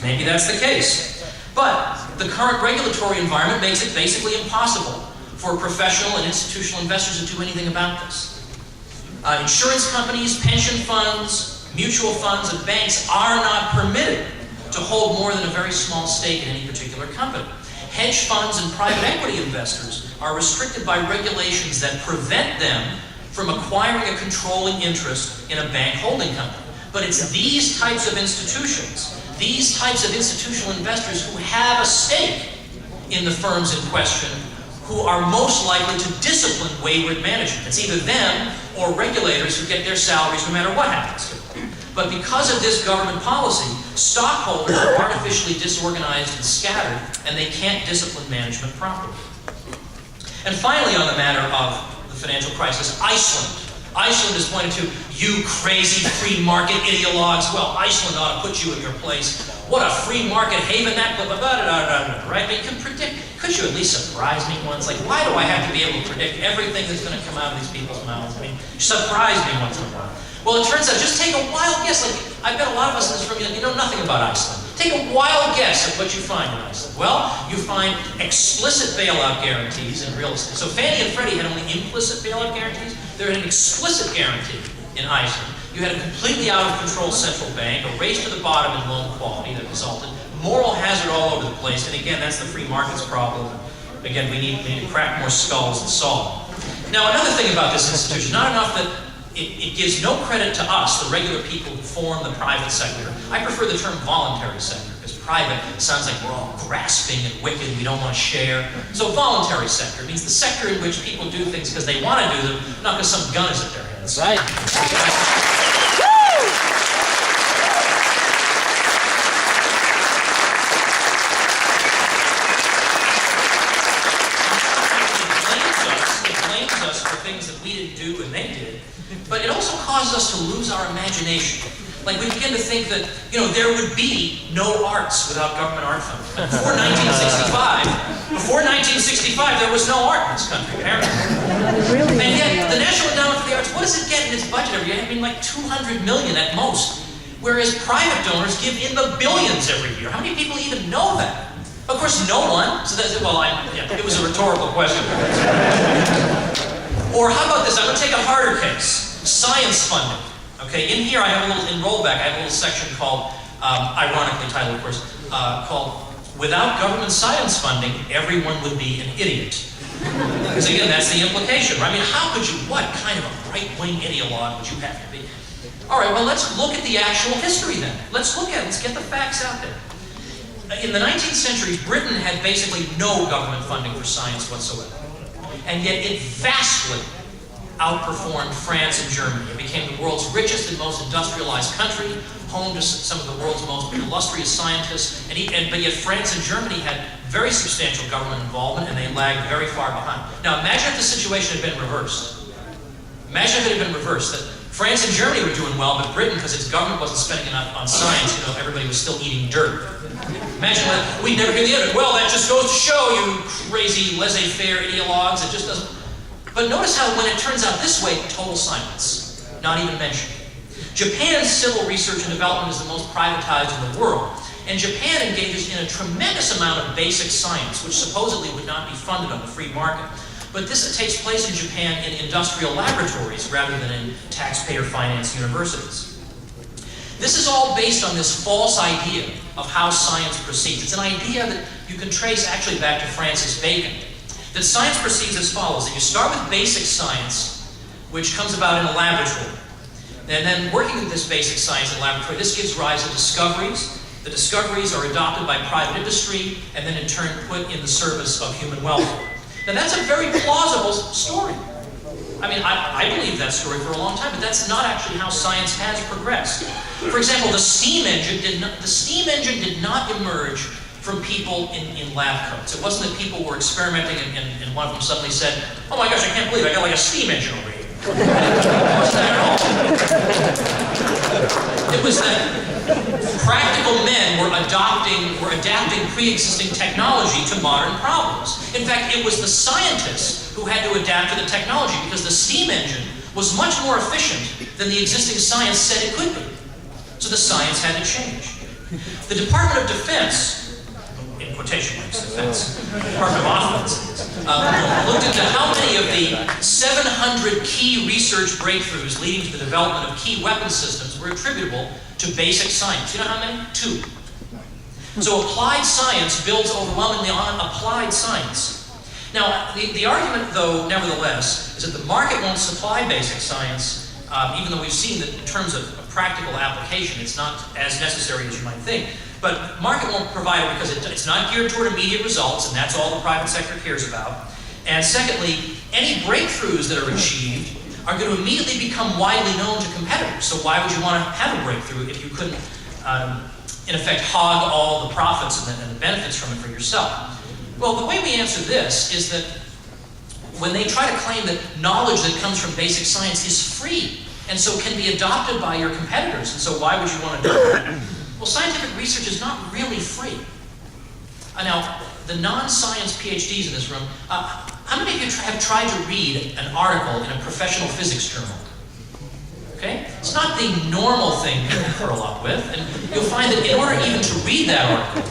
Maybe that's the case. But the current regulatory environment makes it basically impossible for professional and institutional investors to do anything about this. Insurance companies, pension funds, mutual funds, and banks are not permitted to hold more than a very small stake in any particular company. Hedge funds and private equity investors are restricted by regulations that prevent them from acquiring a controlling interest in a bank holding company. But it's these types of institutions, these types of institutional investors who have a stake in the firms in question who are most likely to discipline wayward management. It's either them or regulators who get their salaries no matter what happens to them. But because of this government policy, stockholders are artificially disorganized and scattered, and they can't discipline management properly. And finally, on the matter of the financial crisis, Iceland. Iceland is pointed to, you crazy free market ideologues. Well, Iceland ought to put you in your place. What a free market haven that, blah, blah, blah, blah, blah, right? I mean, you can predict. Could you at least surprise me once? Like, why do I have to be able to predict everything that's going to come out of these people's mouths? I mean, surprise me once in a while. Well, it turns out, just take a wild guess. Like, I bet a lot of us in this room, you know nothing about Iceland. Take a wild guess at what you find in Iceland. Well, you find explicit bailout guarantees in real estate. So Fannie and Freddie had only implicit bailout guarantees. There had an explicit guarantee in Iceland. You had a completely out-of-control central bank, a race to the bottom in loan quality that resulted, moral hazard all over the place, and again, that's the free markets problem. Again, we need to crack more skulls and solve it. Now, another thing about this institution, not enough that it gives no credit to us, the regular people who form the private sector. I prefer the term voluntary sector, because private sounds like we're all grasping and wicked, we don't want to share. So voluntary sector means the sector in which people do things because they want to do them, not because some gun is at their heads. Right. It blames us for things that we didn't do and they did. But it also causes us to lose our imagination. Like, we begin to think that, there would be no arts without government art funding. Before 1965, there was no art in this country, apparently. And yet, the National Endowment for the Arts, what does it get in its budget every year? I mean, like $200 million at most. Whereas private donors give in the billions every year. How many people even know that? Of course, no one. So that's, it was a rhetorical question. Or how about this? I'm going to take a harder case. Science funding. Okay, in here I have in ROLLBACK, I have a little section called, ironically titled, of course, called Without Government Science Funding, Everyone Would Be an Idiot. Because again, that's the implication, right? I mean, how could you, what kind of a right-wing ideologue would you have to be? All right, well, let's look at the actual history then. Let's get the facts out there. In the 19th century, Britain had basically no government funding for science whatsoever. And yet it vastly outperformed France and Germany. It became the world's richest and most industrialized country, home to some of the world's most illustrious scientists, but yet France and Germany had very substantial government involvement, and they lagged very far behind. Now imagine if the situation had been reversed. Imagine if it had been reversed, that France and Germany were doing well, but Britain, because its government wasn't spending enough on science, everybody was still eating dirt. Imagine that, we'd never hear the end of it. Well, that just goes to show you crazy laissez-faire ideologues, it just doesn't. But notice how when it turns out this way, total silence, not even mentioned. Japan's civil research and development is the most privatized in the world, and Japan engages in a tremendous amount of basic science, which supposedly would not be funded on the free market. But this takes place in Japan in industrial laboratories rather than in taxpayer-financed universities. This is all based on this false idea of how science proceeds. It's an idea that you can trace actually back to Francis Bacon. That science proceeds as follows, that you start with basic science, which comes about in a laboratory. And then working with this basic science in a laboratory, this gives rise to discoveries. The discoveries are adopted by private industry, and then in turn put in the service of human welfare. Now that's a very plausible story. I mean, I believe that story for a long time, but that's not actually how science has progressed. For example, the steam engine did not emerge from people in lab coats. It wasn't that people were experimenting and one of them suddenly said, oh my gosh, I can't believe I got like a steam engine over here. It wasn't that at all. It was that practical men were adapting pre-existing technology to modern problems. In fact, it was the scientists who had to adapt to the technology because the steam engine was much more efficient than the existing science said it could be. So the science had to change. The Department of Defense, in quotation marks, defense, Department of Offense, looked into how many of the 700 key research breakthroughs leading to the development of key weapon systems were attributable to basic science. You know how many? 2. So applied science builds overwhelmingly on applied science. Now, the argument, though, nevertheless, is that the market won't supply basic science, even though we've seen that in terms of practical application, it's not as necessary as you might think. But market won't provide it because it's not geared toward immediate results, and that's all the private sector cares about. And secondly, any breakthroughs that are achieved are going to immediately become widely known to competitors. So why would you want to have a breakthrough if you couldn't, in effect, hog all the profits and the benefits from it for yourself? Well, the way we answer this is that when they try to claim that knowledge that comes from basic science is free, and so can be adopted by your competitors, and so why would you want to do it? Well, scientific research is not really free. Now, the non-science PhDs in this room, how many of you have tried to read an article in a professional physics journal? Okay? It's not the normal thing people curl up with, and you'll find that in order even to read that article,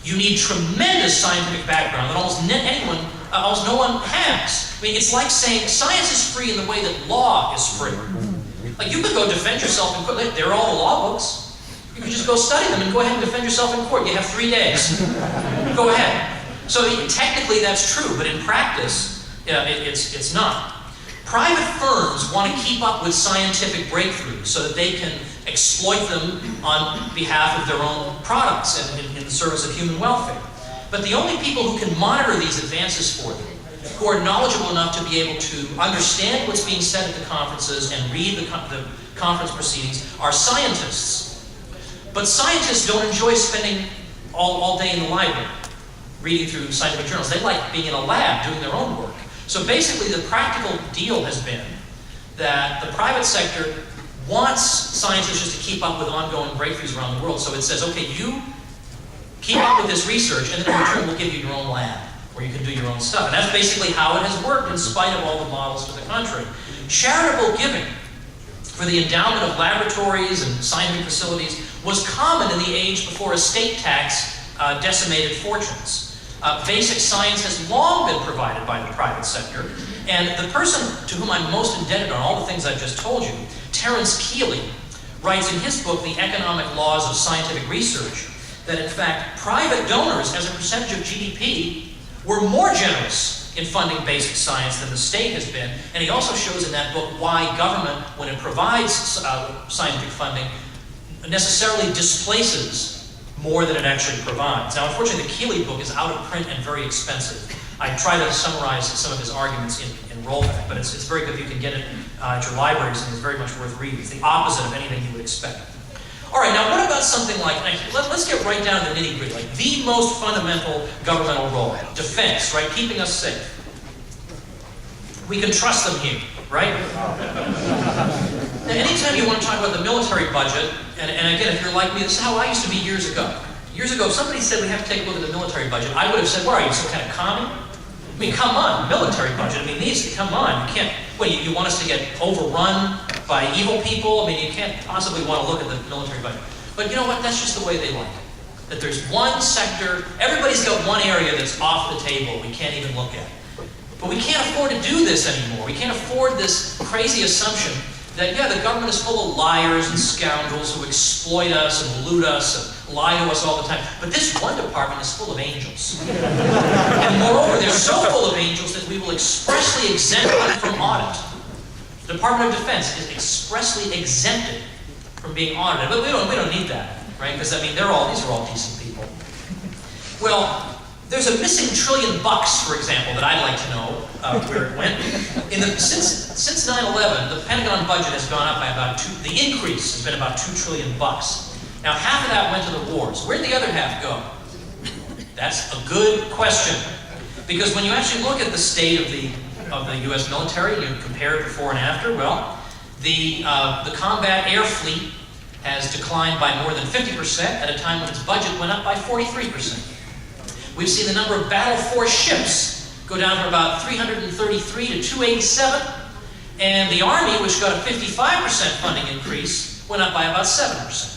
you need tremendous scientific background that almost no one has. I mean, it's like saying science is free in the way that law is free. Like, you could go defend yourself in court. They're all the law books. You could just go study them and go ahead and defend yourself in court. You have 3 days. Go ahead. So technically that's true, but in practice, it's not. Private firms want to keep up with scientific breakthroughs so that they can exploit them on behalf of their own products and in the service of human welfare. But the only people who can monitor these advances for them, who are knowledgeable enough to be able to understand what's being said at the conferences and read the conference proceedings, are scientists. But scientists don't enjoy spending all day in the library reading through scientific journals. They like being in a lab doing their own work. So basically the practical deal has been that the private sector wants scientists just to keep up with ongoing breakthroughs around the world. So it says, okay, you keep up with this research, and then in return we'll give you your own lab, where you can do your own stuff. And that's basically how it has worked in spite of all the models to the contrary. Charitable giving for the endowment of laboratories and scientific facilities was common in the age before estate tax decimated fortunes. Basic science has long been provided by the private sector, and the person to whom I'm most indebted on all the things I've just told you, Terence Keeley, writes in his book, The Economic Laws of Scientific Research, that in fact private donors as a percentage of GDP were more generous in funding basic science than the state has been, and he also shows in that book why government, when it provides scientific funding, necessarily displaces more than it actually provides. Now, unfortunately, the Keeley book is out of print and very expensive. I try to summarize some of his arguments in ROLLBACK, but it's very good if you can get it at your libraries, and it's very much worth reading. It's the opposite of anything you would expect. All right, now what about something like, let's get right down to the nitty-gritty, like the most fundamental governmental role, defense, right, keeping us safe. We can trust them here, right? Now, anytime you want to talk about the military budget, and again, if you're like me, this is how I used to be years ago. Years ago, if somebody said we have to take a look at the military budget, I would have said, what are you, some kind of commie? I mean, come on, military budget. I mean, come on, you can't, what, you want us to get overrun by evil people? I mean, you can't possibly want to look at the military budget. But you know what, that's just the way they like it. That there's one sector, everybody's got one area that's off the table we can't even look at. But we can't afford to do this anymore. We can't afford this crazy assumption that, yeah, the government is full of liars and scoundrels who exploit us and loot us and lie to us all the time. But this one department is full of angels. And moreover, they're so full of angels that we will expressly exempt them from audit. The Department of Defense is expressly exempted from being audited. But we don't need that, right? Because, I mean, these are all decent people. Well, there's a missing $1 trillion, for example, that I'd like to know where it went. Since 9/11, the Pentagon budget has gone up by the increase has been about $2 trillion. Now, half of that went to the wars. Where'd the other half go? That's a good question. Because when you actually look at the state of the U.S. military, you compare it before and after, well, the combat air fleet has declined by more than 50% at a time when its budget went up by 43%. We've seen the number of battle force ships go down from about 333 to 287, and the Army, which got a 55% funding increase, went up by about 7%.